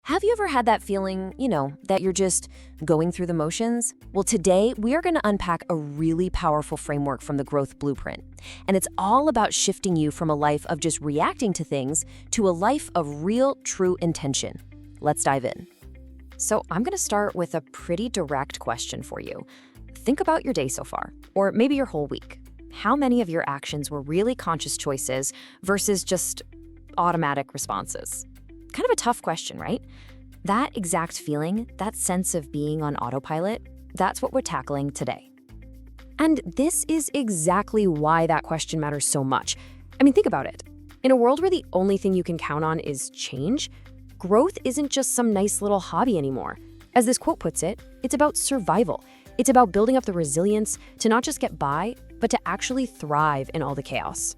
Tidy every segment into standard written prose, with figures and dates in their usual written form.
Have you ever had that feeling, that you're just going through the motions? Well, today we are going to unpack a really powerful framework from the Growth Blueprint. And it's all about shifting you from a life of just reacting to things to a life of real, true intention. Let's dive in. So I'm going to start with a pretty direct question for you. Think about your day so far, or maybe your whole week. How many of your actions were really conscious choices versus just automatic responses? Kind of a tough question, right? That exact feeling, that sense of being on autopilot, that's what we're tackling today. And this is exactly why that question matters so much. I mean, think about it. In a world where the only thing you can count on is change, growth isn't just some nice little hobby anymore. As this quote puts it, it's about survival. It's about building up the resilience to not just get by, but to actually thrive in all the chaos.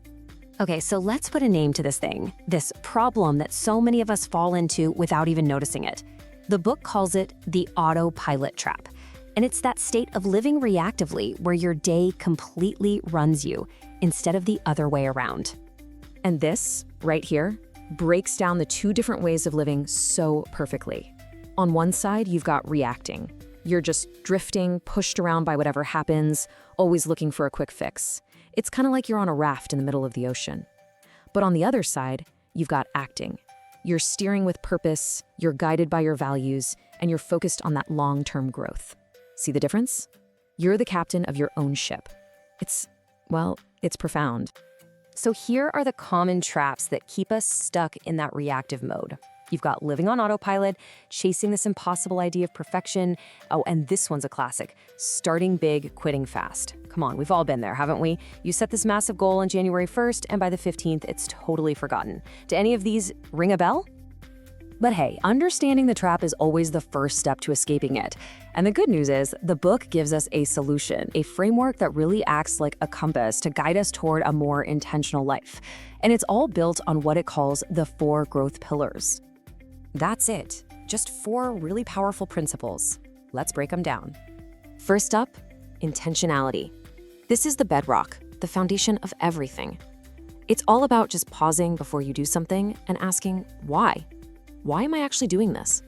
Okay, so let's put a name to this thing, this problem that so many of us fall into without even noticing it. The book calls it the autopilot trap. And it's that state of living reactively where your day completely runs you instead of the other way around. And this, right here, breaks down the two different ways of living so perfectly. On one side, you've got reacting. You're just drifting, pushed around by whatever happens, always looking for a quick fix. It's kind of like you're on a raft in the middle of the ocean. But on the other side, you've got acting. You're steering with purpose, you're guided by your values, and you're focused on that long-term growth. See the difference? You're the captain of your own ship. It's profound. So here are the common traps that keep us stuck in that reactive mode. You've got living on autopilot, chasing this impossible idea of perfection. Oh, and this one's a classic, starting big, quitting fast. Come on, we've all been there, haven't we? You set this massive goal on January 1st, and by the 15th, it's totally forgotten. Do any of these ring a bell? But hey, understanding the trap is always the first step to escaping it. And the good news is, the book gives us a solution, a framework that really acts like a compass to guide us toward a more intentional life. And it's all built on what it calls the 4 growth pillars. That's it. Just 4 really powerful principles. Let's break them down. First up, intentionality. This is the bedrock, the foundation of everything. It's all about just pausing before you do something and asking, why? Why am I actually doing this?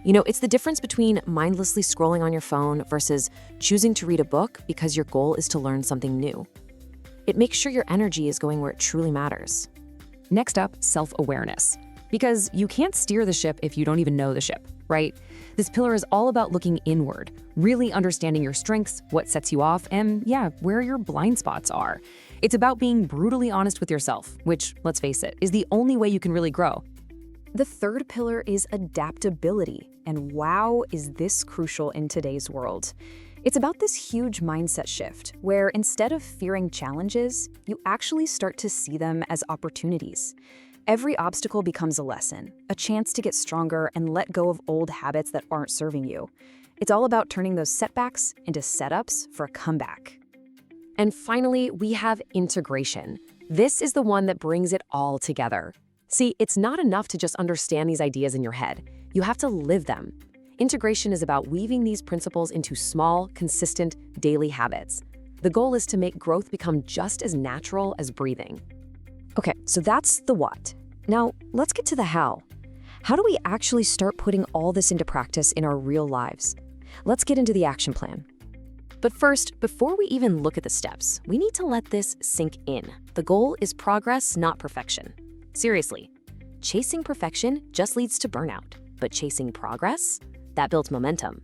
It's the difference between mindlessly scrolling on your phone versus choosing to read a book because your goal is to learn something new. It makes sure your energy is going where it truly matters. Next up, self-awareness. Because you can't steer the ship if you don't even know the ship, right? This pillar is all about looking inward, really understanding your strengths, what sets you off, and where your blind spots are. It's about being brutally honest with yourself, which, let's face it, is the only way you can really grow. The third pillar is adaptability, and wow, is this crucial in today's world. It's about this huge mindset shift, where instead of fearing challenges, you actually start to see them as opportunities. Every obstacle becomes a lesson, a chance to get stronger and let go of old habits that aren't serving you. It's all about turning those setbacks into setups for a comeback. And finally, we have integration. This is the one that brings it all together. See, it's not enough to just understand these ideas in your head. You have to live them. Integration is about weaving these principles into small, consistent, daily habits. The goal is to make growth become just as natural as breathing. Okay, so that's the what. Now, let's get to the how. How do we actually start putting all this into practice in our real lives? Let's get into the action plan. But first, before we even look at the steps, we need to let this sink in. The goal is progress, not perfection. Seriously, chasing perfection just leads to burnout, but chasing progress, that builds momentum.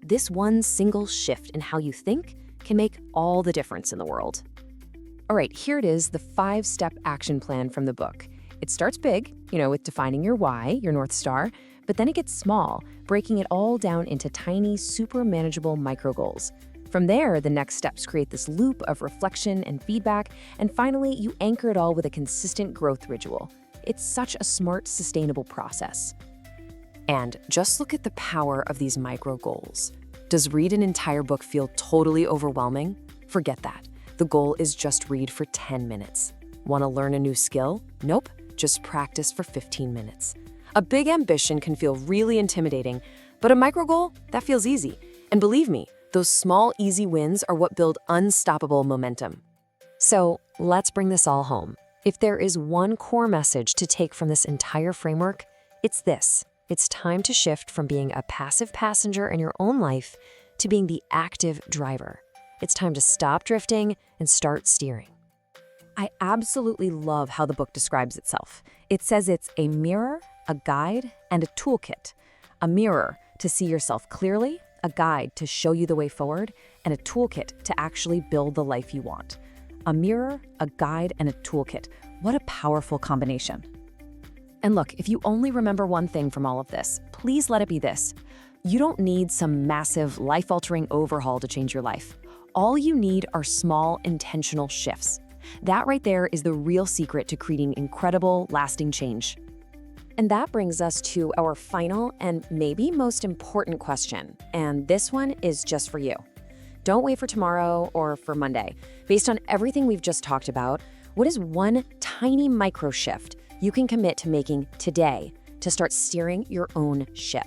This one single shift in how you think can make all the difference in the world. All right, here it is, the 5-step action plan from the book. It starts big, with defining your why, your North Star, but then it gets small, breaking it all down into tiny, super manageable micro goals. From there, the next steps create this loop of reflection and feedback, and finally, you anchor it all with a consistent growth ritual. It's such a smart, sustainable process. And just look at the power of these micro goals. Does read an entire book feel totally overwhelming? Forget that. The goal is just read for 10 minutes. Want to learn a new skill? Nope, just practice for 15 minutes. A big ambition can feel really intimidating, but a micro goal, that feels easy. And believe me, those small, easy wins are what build unstoppable momentum. So let's bring this all home. If there is one core message to take from this entire framework, it's this. It's time to shift from being a passive passenger in your own life to being the active driver. It's time to stop drifting and start steering. I absolutely love how the book describes itself. It says it's a mirror, a guide, and a toolkit. A mirror to see yourself clearly, a guide to show you the way forward, and a toolkit to actually build the life you want. A mirror, a guide, and a toolkit. What a powerful combination. And look, if you only remember one thing from all of this, please let it be this. You don't need some massive, life-altering overhaul to change your life. All you need are small, intentional shifts. That right there is the real secret to creating incredible, lasting change. And that brings us to our final and maybe most important question. And this one is just for you. Don't wait for tomorrow or for Monday. Based on everything we've just talked about, what is one tiny micro shift you can commit to making today to start steering your own ship?